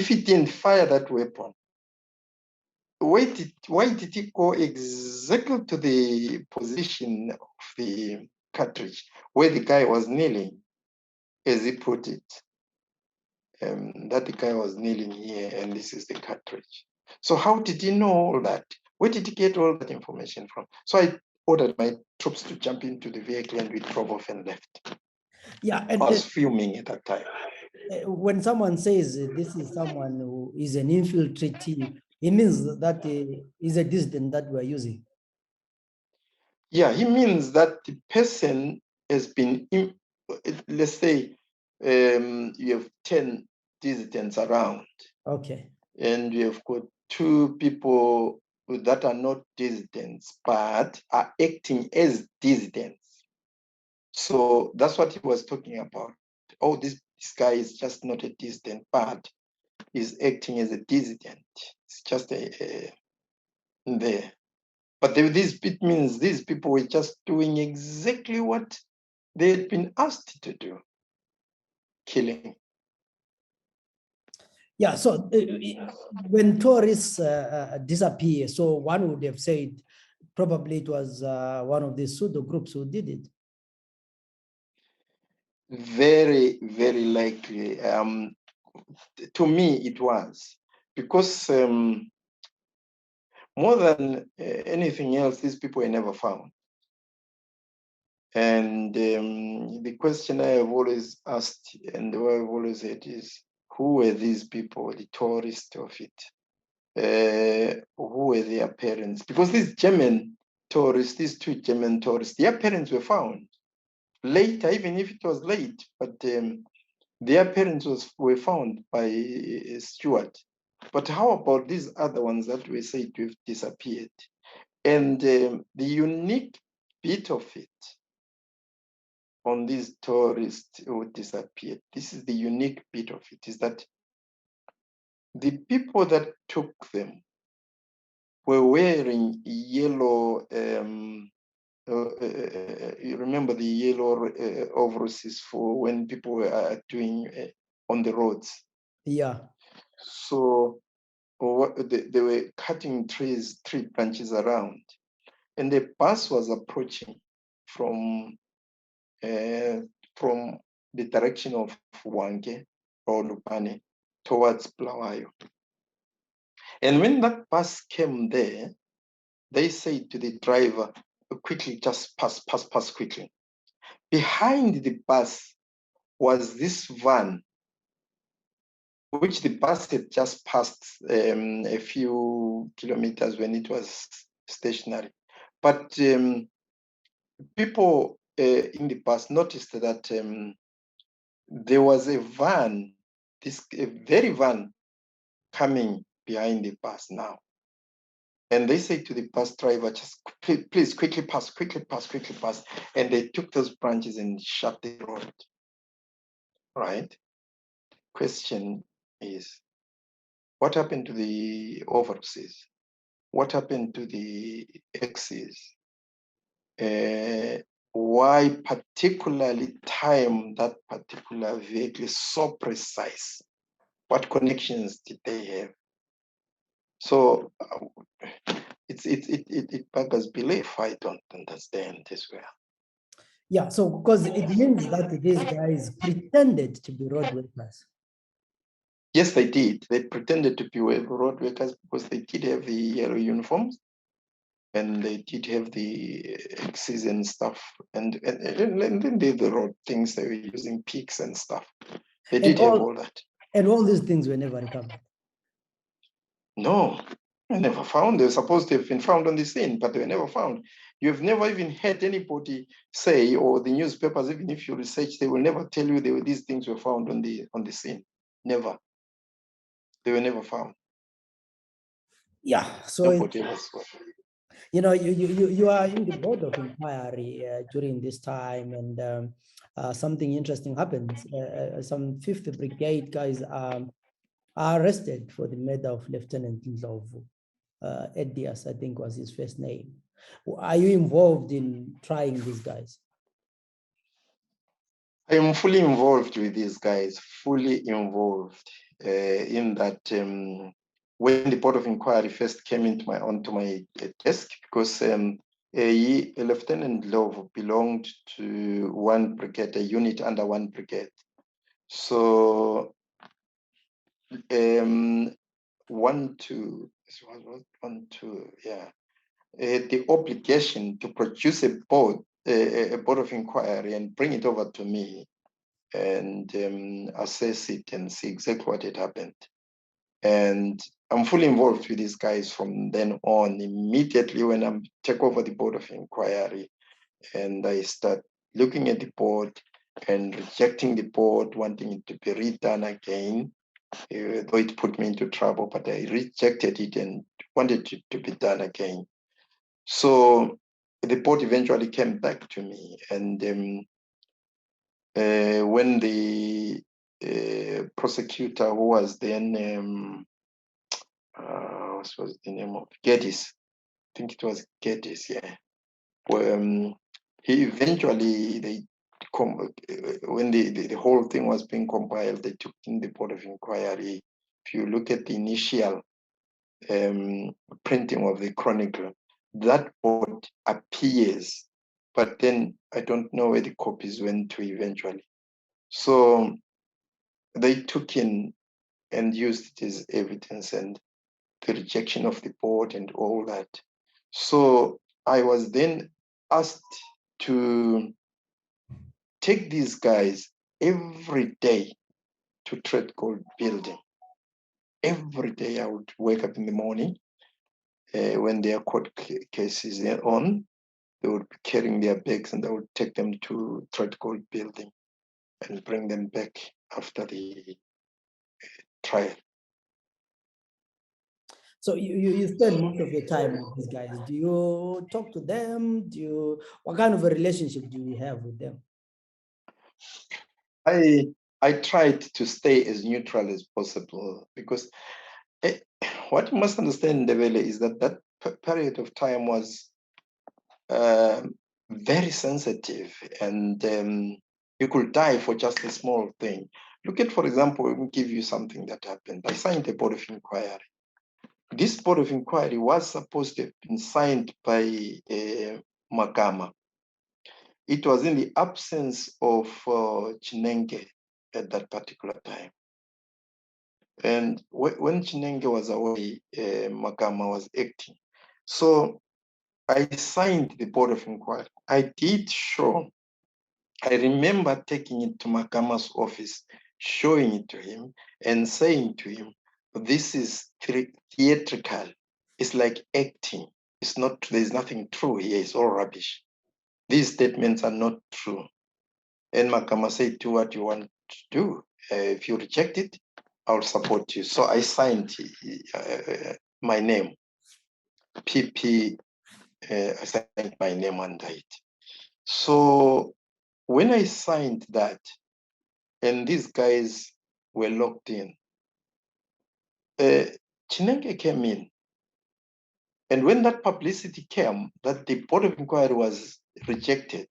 if he didn't fire that weapon, why did he go exactly to the position of the cartridge where the guy was kneeling, as he put it? That the guy was kneeling here and this is the cartridge. So how did he know all that? Where did he get all that information from? So I ordered my troops to jump into the vehicle and we drove off and left. Yeah, and I was fuming at that time. When someone says this is someone who is an infiltratee, it means that is a dissident that we're using. Yeah, he means that the person has been, let's say, you have 10 dissidents around. Okay. And you have got 2 people that are not dissidents, but are acting as dissidents. So that's what he was talking about. Oh, this guy is just not a dissident, but is acting as a dissident. It's just there. But it means these people were just doing exactly what they had been asked to do, killing. Yeah, so when tourists disappear, so one would have said probably it was one of these pseudo groups who did it. Very, very likely. To me, it was because more than anything else, these people were never found. And the question I have always asked and what I've always said is, who were these people, the tourists of it? Who were their parents? Because these German tourists, these 2 German tourists, their parents were found later, even if it was late, but their parents were found by Stuart. But how about these other ones that were said to have disappeared? And the unique bit of it on these tourists who disappeared, this is the unique bit of it, is that the people that took them were wearing yellow, you remember the yellow overalls for when people were doing on the roads? Yeah. So they were cutting tree branches around, and the bus was approaching from the direction of Wange or Lupane towards Blawayo. And when that bus came there, they said to the driver, quickly, just pass quickly. Behind the bus was this van, which the bus had just passed a few kilometers when it was stationary. But people in the bus noticed that there was a van, a very van coming behind the bus now. And they say to the bus driver, just please quickly pass. And they took those branches and shut the road. Right? Question is, what happened to the overseas? What happened to the X's? Why particularly time that particular vehicle so precise? What connections did they have? So it beggars belief. I don't understand as well. Yeah, so because it means that these guys pretended to be road workers. Yes, they did. They pretended to be road workers because they did have the yellow uniforms and they did have the X's and stuff. And then the road things, they were using picks and stuff. They did have all that. And all these things were never recovered. No, they were never found. They were supposed to have been found on the scene, but they were never found. You have never even heard anybody say, or the newspapers, even if you research, they will never tell you these things were found on the scene. Never. They were never found. Yeah, so nobody was. You know, you are in the board of inquiry during this time, and something interesting happens. Some 5th Brigade guys are arrested for the murder of Lieutenant Ndlovu. Edias, I think, was his first name. Are you involved in trying these guys? I am fully involved with these guys, fully involved. in that when the Board of Inquiry first came onto my desk, because Lieutenant Love belonged to one brigade, a unit under one brigade. So 1, 2, had the obligation to produce a board of inquiry and bring it over to me and assess it and see exactly what had happened. And I'm fully involved with these guys from then on. Immediately when I take over the Board of Inquiry and I start looking at the board and rejecting the board, wanting it to be redone again, though it put me into trouble, but I rejected it and wanted it to be done again. So the board eventually came back to me, and when the prosecutor, who was then, what was the name of Geddes? I think it was Geddes, yeah. He eventually, when the whole thing was being compiled, they took in the Board of Inquiry. If you look at the initial printing of the Chronicle, that board appears, but then I don't know where the copies went to eventually. So they took in and used it as evidence, and the rejection of the board and all that. So I was then asked to take these guys every day to Trade Gold Building. Every day I would wake up in the morning when their court cases are on, they would be carrying their bags and I would take them to Trade Gold Building and bring them back after the trial. So you spend most of your time with these guys. Do you talk to them? What kind of a relationship do you have with them? I tried to stay as neutral as possible because what you must understand, Ndebele, is that period of time was very sensitive, and you could die for just a small thing. Look at, for example, let me give you something that happened. I signed a Board of Inquiry. This Board of Inquiry was supposed to have been signed by Magama. It was in the absence of Chinenge at that particular time. And when Chinenge was away, Magama was acting. So I signed the Board of Inquiry. I did show, I remember taking it to Magama's office, showing it to him and saying to him, this is theatrical. It's like acting. It's not, there's nothing true here. It's all rubbish. These statements are not true. And Magama said, do what you want to do. If you reject it, I'll support you. So I signed my name, PP, I signed my name under it. So when I signed that, and these guys were locked in, Chinenge came in. And when that publicity came, that the Board of Inquiry was rejected,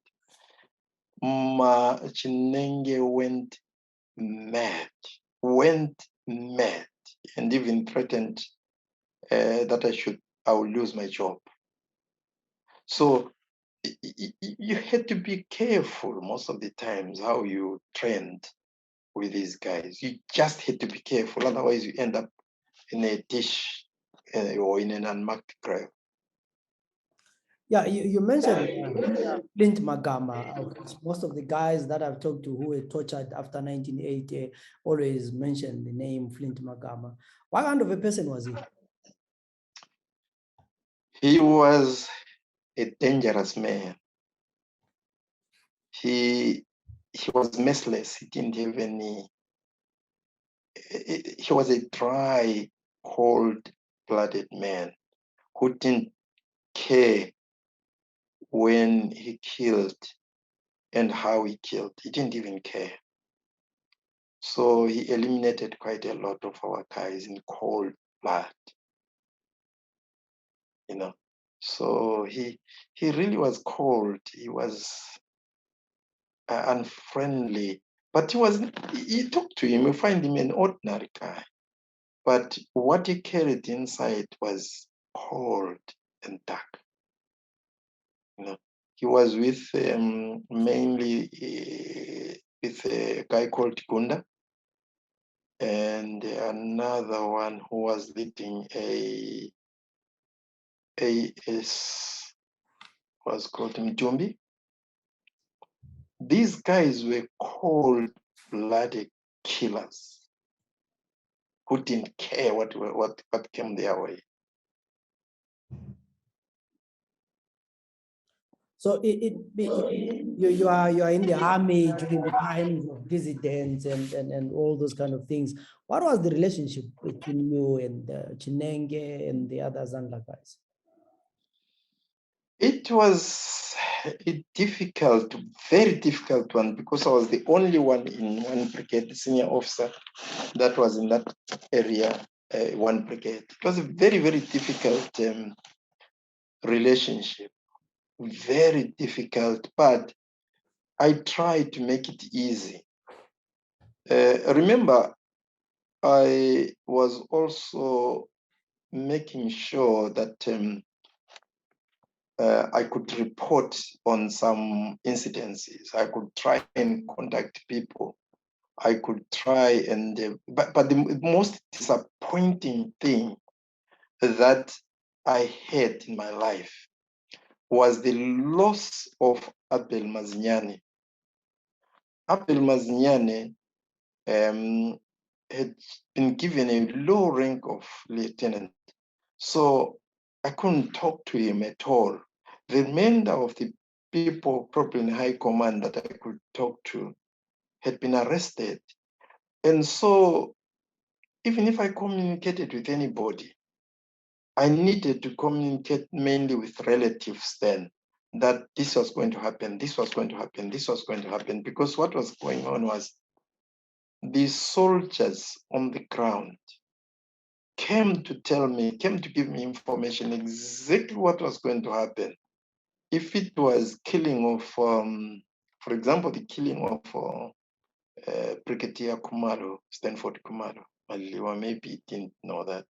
Chinenge went mad, and even threatened that I will lose my job. So you had to be careful most of the times how you trend with these guys. You just had to be careful, otherwise you end up in a dish or in an unmarked grave. Yeah, you mentioned Flint Magama. Most of the guys that I've talked to who were tortured after 1980 always mention the name Flint Magama. What kind of a person was he? He was a dangerous man. He was merciless. He didn't have any. He was a dry, cold-blooded man who didn't care when he killed and how he killed. He didn't even care. So he eliminated quite a lot of our guys in cold blood, you know. So he really was cold. He was unfriendly. But he talked to him, you find him an ordinary guy. But what he carried inside was cold and dark. You know, he was with mainly with a guy called Gunda and another one who was leading a AS was called Mjumbi. These guys were cold-blooded killers who didn't care what came their way. So you are in the army during the times of dissidents and all those kind of things. What was the relationship between you and Chinenge and the other Zandla guys? It was a difficult, very difficult one because I was the only one in one brigade, the senior officer that was in that area, one brigade. It was a very, very difficult relationship, very difficult, but I tried to make it easy. Remember, I was also making sure that I could report on some incidences. I could try and contact people. I could try and, but the most disappointing thing that I had in my life was the loss of Abel Mazinyane. Abel Mazinyane had been given a low rank of lieutenant. So I couldn't talk to him at all. The remainder of the people, probably in high command that I could talk to, had been arrested. And so even if I communicated with anybody, I needed to communicate mainly with relatives then, that this was going to happen, this was going to happen, this was going to happen, because what was going on was the soldiers on the ground came to give me information exactly what was going to happen. If it was killing of, for example, the killing of Brigadier Kumalo, Stanford Kumalo, Maliwa maybe didn't know that,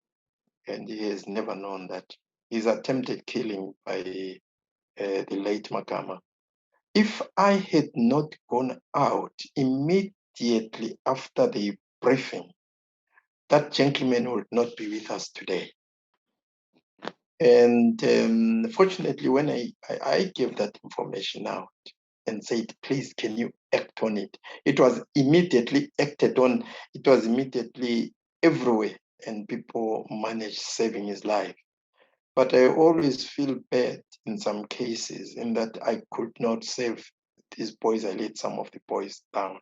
and he has never known that. His attempted killing by the late Makama. If I had not gone out immediately after the briefing, that gentleman would not be with us today. And fortunately, when I gave that information out and said, please, can you act on it? It was immediately acted on. It was immediately everywhere, and people managed saving his life. But I always feel bad in some cases in that I could not save these boys. I let some of the boys down.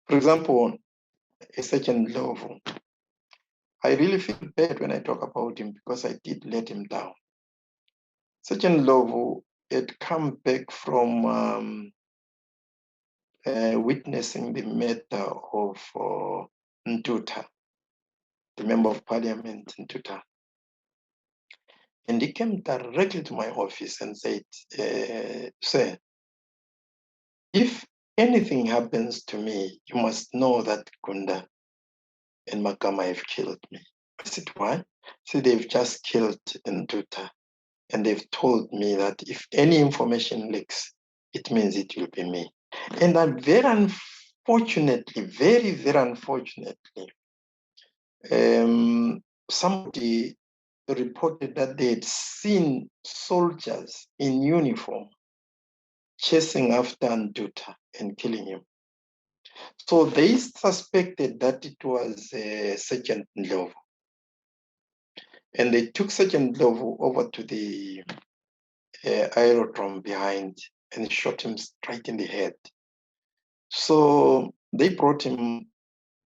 For example, a Sergeant Lovo, I really feel bad when I talk about him because I did let him down. Sergeant Lovo had come back from witnessing the murder of Ntuta, the member of parliament Ntuta. And he came directly to my office and said, sir, if anything happens to me, you must know that Gunda and Makama have killed me. I said, why? So they've just killed Ntuta. And they've told me that if any information leaks, it means it will be me. And I'm very unfortunately, very, very unfortunately, somebody reported that they had seen soldiers in uniform chasing after Ntuta and killing him. So they suspected that it was Sergeant Ndlovu. And they took Sergeant Ndlovu over to the aerodrome behind and shot him straight in the head. So they brought him,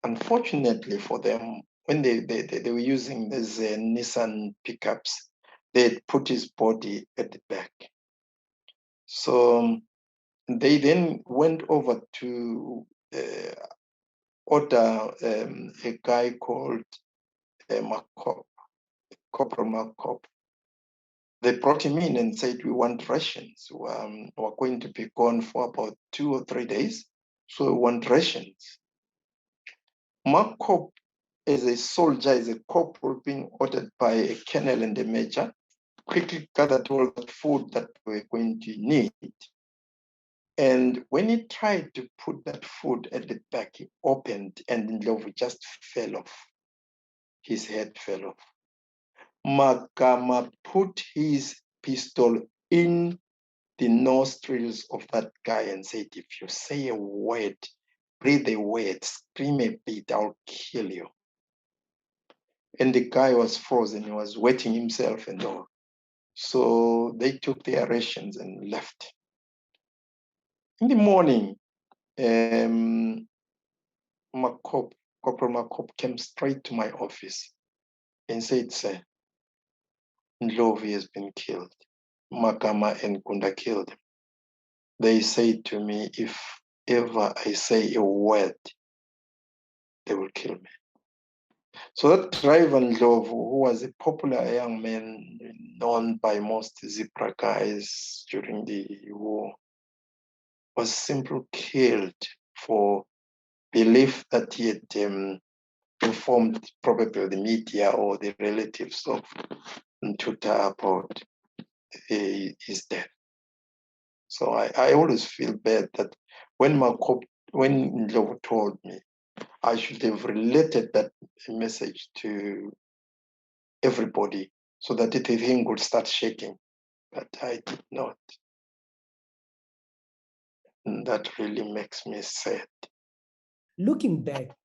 unfortunately for them, when they were using these Nissan pickups, they had put his body at the back. So they then went over to order a guy called Corporal Markop. They brought him in and said, we want rations. We're going to be gone for about 2 or 3 days. So we want rations. Markop, as a soldier, as a corporal being ordered by a colonel and a major, quickly gathered all the food that we're going to need. And when he tried to put that food at the back, he opened and Ndlovu just fell off. His head fell off. Magama put his pistol in the nostrils of that guy and said, if you say a word, breathe a word, scream a bit, I'll kill you. And the guy was frozen. He was wetting himself and all. So they took their rations and left. In the morning, Corporal Makop came straight to my office and said, sir, Ndlovu has been killed. Magama and Kunda killed him. They said to me, if ever I say a word, they will kill me. So that driver Ndlovu, who was a popular young man known by most ZPRA guys during the war, was simply killed for belief that he had informed probably the media or the relatives of Ntuta about his death. So I always feel bad that when Ndlovu told me, I should have related that message to everybody so that the thing would start shaking, but I did not. And that really makes me sad. Looking back,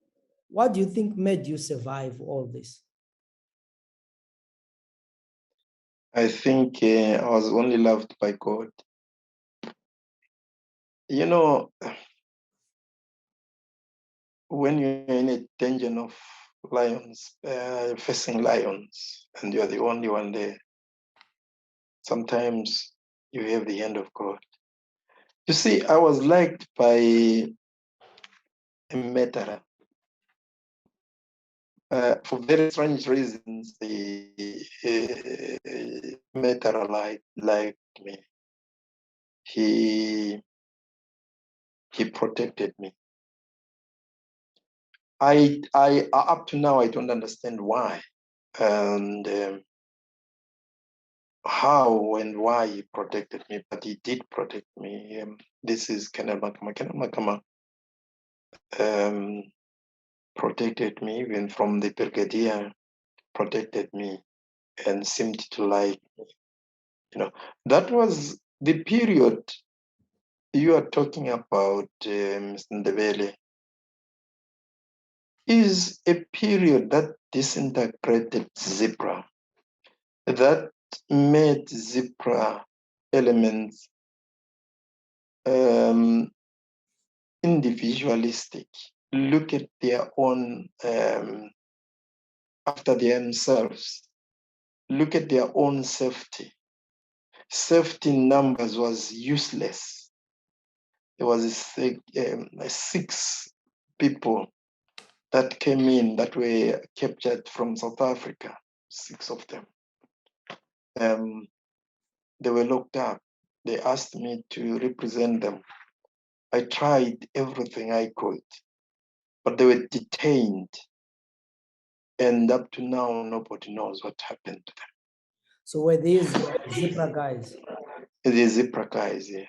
what do you think made you survive all this? I think I was only loved by God. You know, when you're in a dungeon of lions, facing lions, and you're the only one there, sometimes you have the hand of God. You see, I was liked by a murderer. For very strange reasons, the murderer liked me. He protected me. I up to now I don't understand why and how and why he protected me, but he did protect me. This is Colonel Makama. Protected me even from the brigadier. Protected me and seemed to like me. You know, that was the period you are talking about, Mr. Ndebele, is a period that disintegrated ZPRA, that made ZPRA elements individualistic, look at their own, after themselves, look at their own safety. Safety in numbers was useless. There was six people that came in that were captured from South Africa, 6 of them. They were locked up. They asked me to represent them. I tried everything I could, but they were detained. And up to now, nobody knows what happened to them. So were these ZPRA guys? The ZPRA guys, yeah.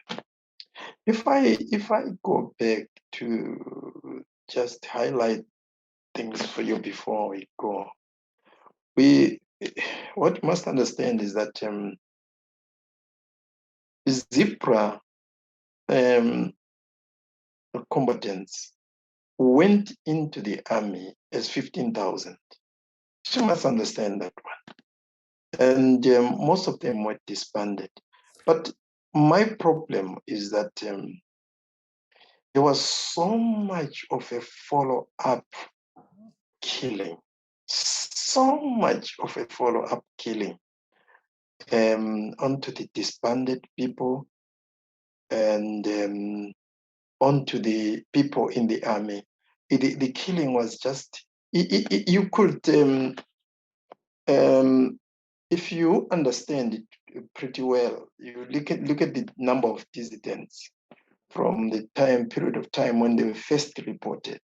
If I go back to just highlight things for you before we go, what you must understand is that ZPRA combatants went into the army as 15,000. You must understand that one. And most of them were disbanded. But my problem is that there was so much of a follow-up killing, so much of a follow-up killing onto the disbanded people and onto the people in the army. The killing was just, you could, if you understand it pretty well, you look at the number of dissidents from the period of time when they were first reported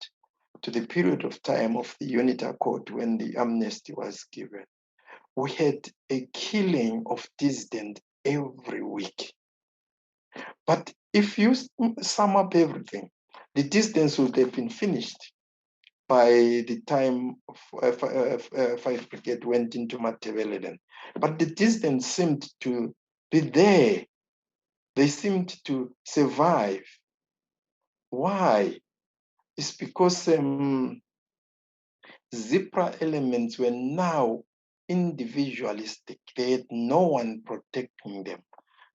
to the period of time of the unit accord when the amnesty was given, we had a killing of dissidents every week. But if you sum up everything, the dissidents would have been finished by the time 5 Brigade went into Matabeleland. But the dissidents seemed to be there. They seemed to survive. Why? It's because ZPRA elements were now individualistic. They had no one protecting them.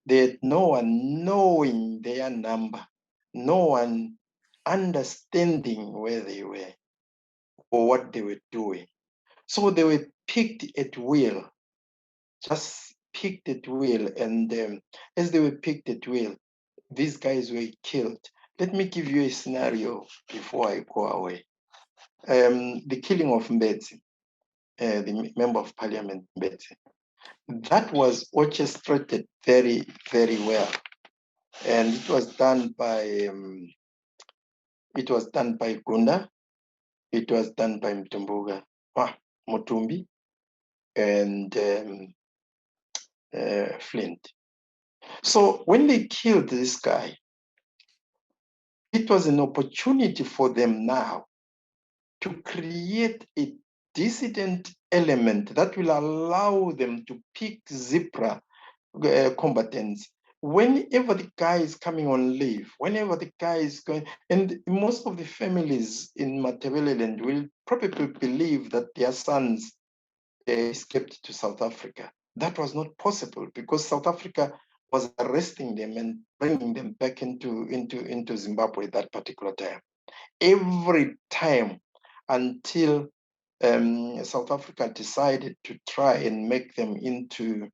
They had no one knowing their number, no one understanding where they were or what they were doing. So they were picked at will, just picked at will. And as they were picked at will, these guys were killed. Let me give you a scenario before I go away. The killing of Mbetsi, the member of parliament Mbetsi, that was orchestrated very, very well. And it was done by Gunda, it was done by Mtumbuga, Mutumbi, and Flint. So when they killed this guy, it was an opportunity for them now to create a dissident element that will allow them to pick ZPRA combatants whenever the guy is coming on leave, whenever the guy is going. And most of the families in Matabeleland will probably believe that their sons escaped to South Africa. That was not possible because South Africa was arresting them and bringing them back into Zimbabwe at that particular time. Every time until South Africa decided to try and make them into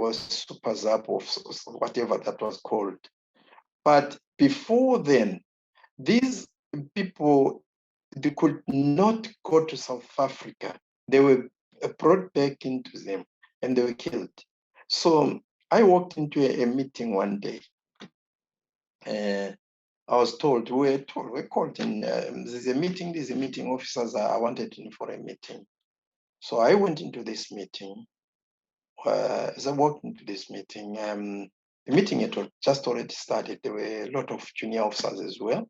was Super Zap or whatever that was called. But before then, these people, they could not go to South Africa. They were brought back into them and they were killed. So I walked into a meeting one day. I was told, we're called in, there's a meeting, officers are wanted in for a meeting. So I went into this meeting. As I walked into this meeting, the meeting had just already started. There were a lot of junior officers as well.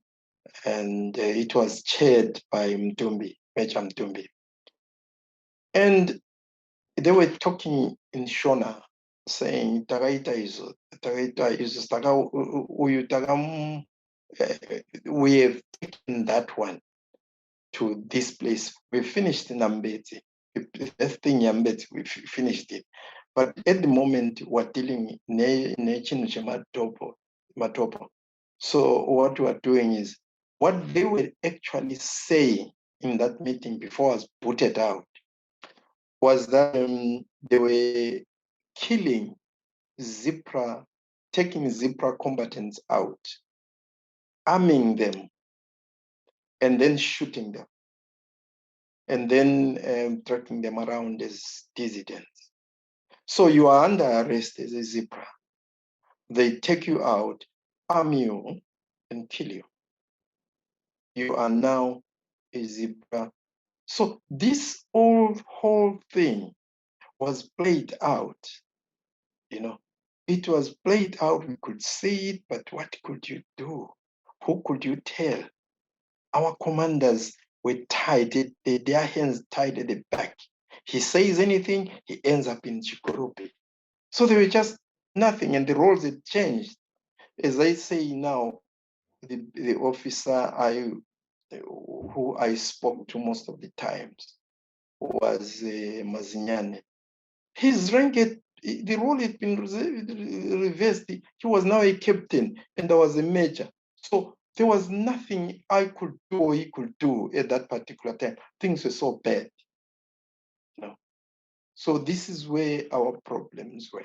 And it was chaired by Mtumbi, Major Mtumbi. And they were talking in Shona, saying, we have taken that one to this place. We finished Nambeti. That thing Yambeti, we finished it. But at the moment, we're dealing in Matopo. So what we are doing is, what they were actually saying in that meeting before I was booted out was that they were killing ZPRA, taking ZPRA combatants out, arming them, and then shooting them, and then tracking them around as dissidents. So you are under arrest as a ZPRA. They take you out, arm you, and kill you. You are now a ZPRA. So this whole thing was played out, you know. It was played out, we could see it, but what could you do? Who could you tell? Our commanders were tied, their hands tied at the back. He says anything, he ends up in Chikurupi. So they were just nothing, and the roles had changed. As I say now, the officer who I spoke to most of the times was Mazinyane. His rank, the role had been reversed. He was now a captain and I was a major. So there was nothing I could do or he could do at that particular time. Things were so bad. You know? So this is where our problems were.